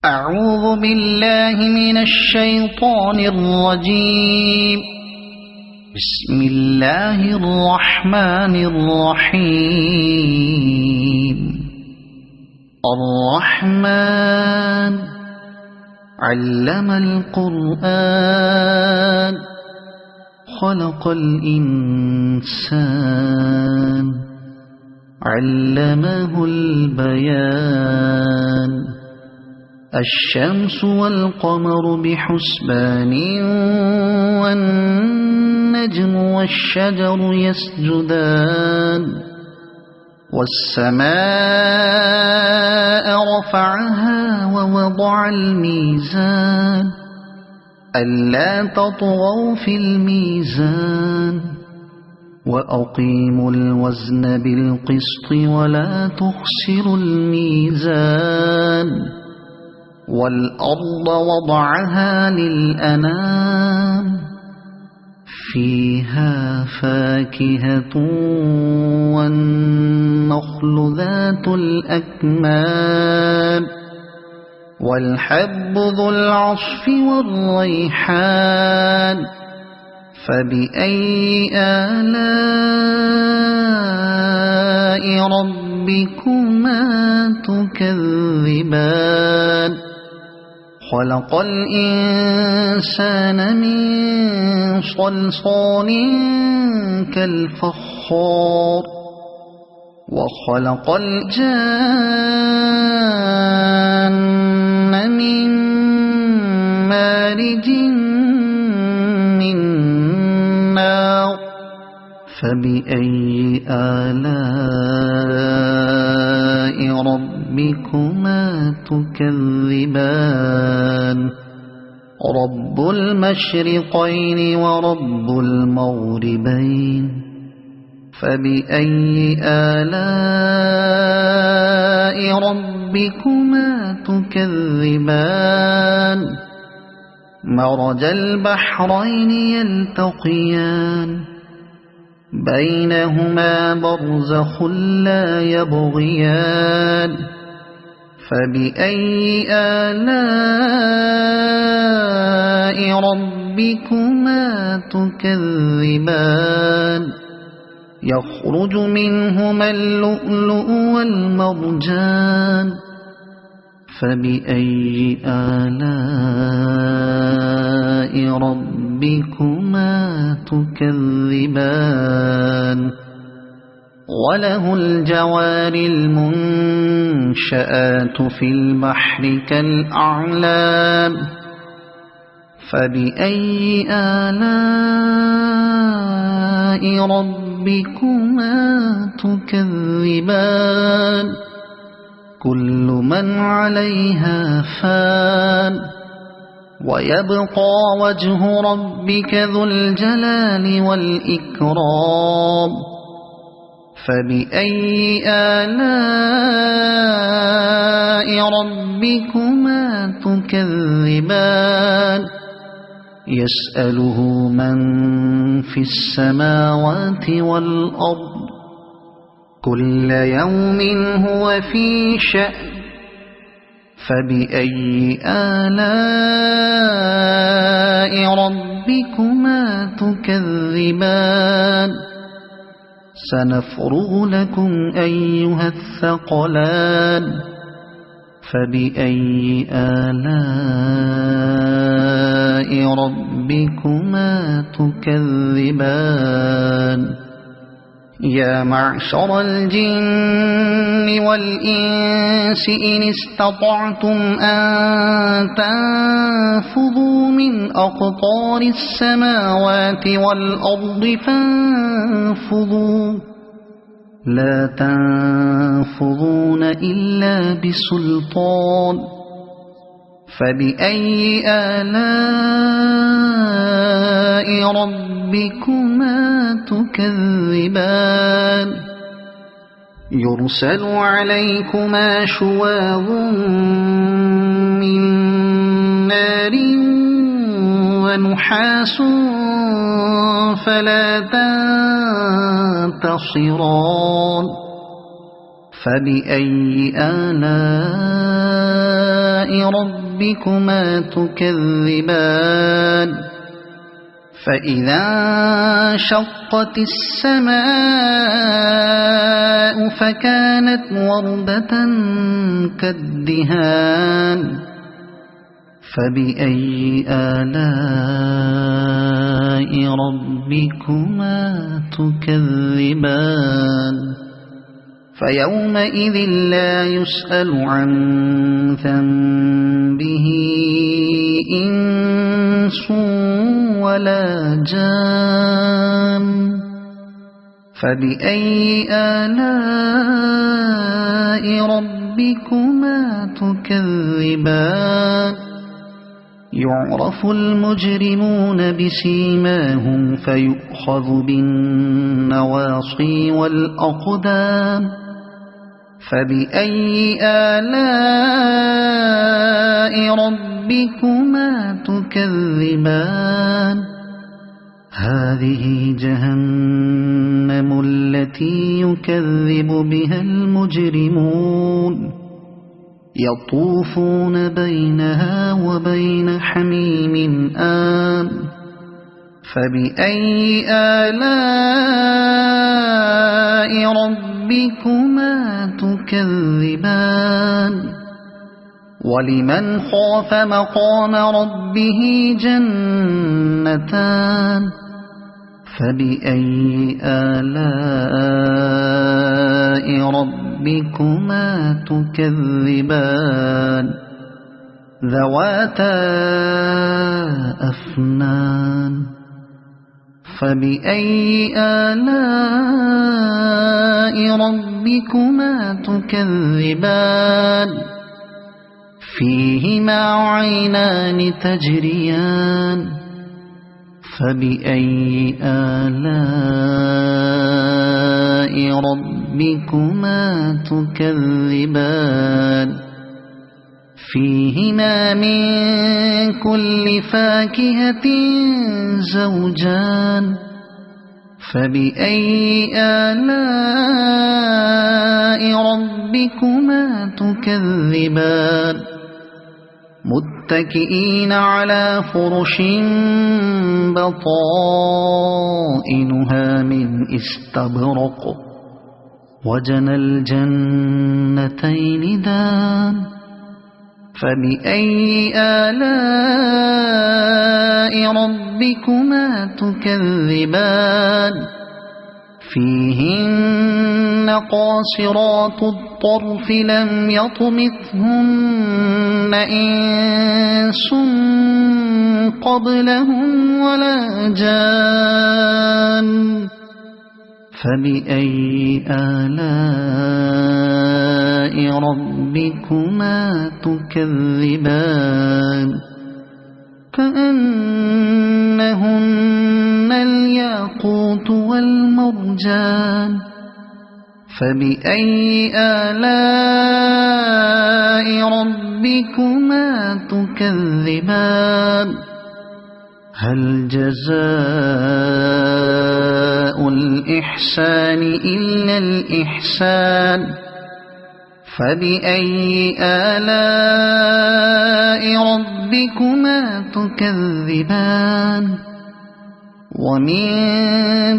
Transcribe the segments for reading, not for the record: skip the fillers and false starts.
أعوذ بالله من الشيطان الرجيم. بسم الله الرحمن الرحيم. الرحمن علم القرآن خلق الإنسان علمه البيان. الشمس والقمر بحسبان والنجم والشجر يسجدان. والسماء رفعها ووضع الميزان ألا تطغوا في الميزان وأقيموا الوزن بالقسط ولا تخسروا الميزان. والأرض وضعها للأنام فيها فاكهة والنخل ذات الأكمام والحب ذو العصف والريحان. فبأي آلاء ربكما تكذبان. خلق الإنسان من صلصال كالفخار وخلق الجان من مارج من نار. فبأي آلاء ربكما تكذبان. رب المشرقين ورب المغربين. فبأي آلاء ربكما تكذبان. مرج البحرين يلتقيان بينهما برزخ لا يبغيان. فبأي آلاء ربكما تكذبان. يخرج منهما اللؤلؤ والمرجان. فبأي آلاء ربكما تكذبان. وله الجوار المنشآت في البحر كالأعلام. فبأي آلاء ربكما تكذبان. كل من عليها فان ويبقى وجه ربك ذو الجلال والإكرام. فبأي آلاء ربكما تكذبان. يسأله من في السماوات والأرض كل يوم هو في شأن. فبأي آلاء ربكما تكذبان. سنفرغ لكم أيها الثقلان. فبأي آلاء ربكما تكذبان. يا معشر الجن والإنس إن استطعتم أن تنفذوا من أقطار السماوات والأرض فانفذوا لا تنفذون إلا بسلطان. فبأي آلاء ربكما تكذبان. يرسل عليكما شواظ من نار ونحاس فلا تنتصران. فبأي آلاء ربكما تكذبان فإذا انشقت السماء فكانت وردة كالدهان فبأي آلاء ربكما تكذبان فيومئذ لا يسأل عن ذنبه إنس ولا جان فبأي آلاء ربكما تكذبان يعرف المجرمون بسيماهم فيؤخذ بالنواصي والأقدام فبأي آلاء ربكما تكذبان هذه جهنم التي يكذب بها المجرمون يطوفون بينها وبين حميم آن فبأي آلاء ربكما تكذبان ولمن خاف مقام ربه جنتان فبأي آلاء ربكما تكذبان ذواتا أفنان فبأي آلاء ربكما تكذبان فيهما عينان تجريان فبأي آلاء ربكما تكذبان فيهما من كل فاكهة زوجان فبأي آلاء ربكما تكذبان متكئين على فرش بطائنها من استبرق وجنى الجنتين دان فبأي آلاء ربكما تكذبان فيهن قاصرات الطرف لم يطمثهن إنس قبلهم ولا جان فبأي آلاء ربكما تكذبان كأنهن الياقوت والمرجان فبأي آلاء ربكما تكذبان هل جزاء الإحسان إلا الإحسان فبأي آلاء ربكما تكذبان ومن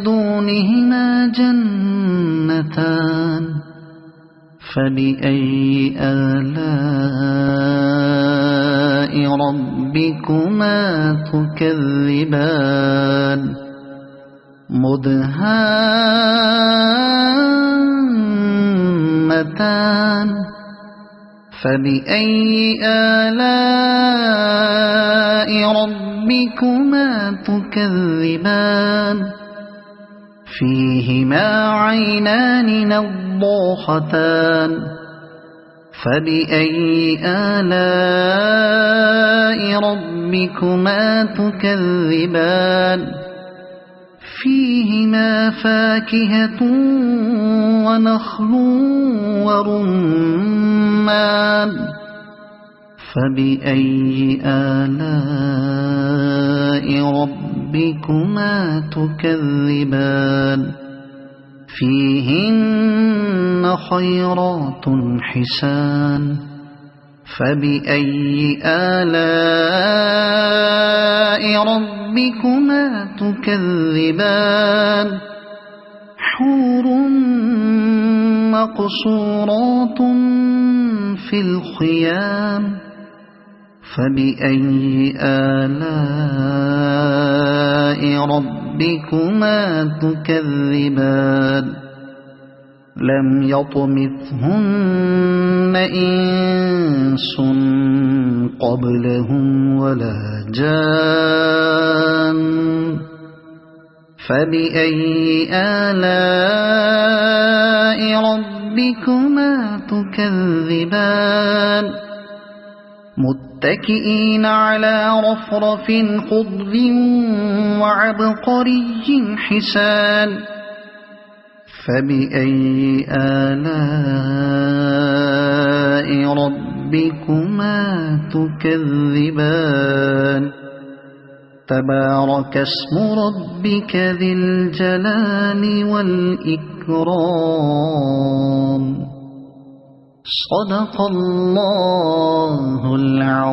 دونهما جنتان فبأي آلاء ربكما تكذبان مدهامتان فبأي آلاء ربكما تكذبان فيهما عينان نضاختان فبأي آلاء ربكما تكذبان فيهما فاكهة ونخل ورمان فبأي آلاء ربكما تكذبان فيهن خيرات حسان فبأي آلاء ربكما تكذبان حور مقصورات في الخيام فبأي آلاء ربكما تكذبان لم يطمثهن إنس قبلهم ولا جان فبأي آلاء ربكما تكذبان متكئين على رفرف خضر وعبقري حسان فبأي آلاء ربكما تكذبان تبارك اسم ربك ذي الجلال والإكرام صدق الله العظيم.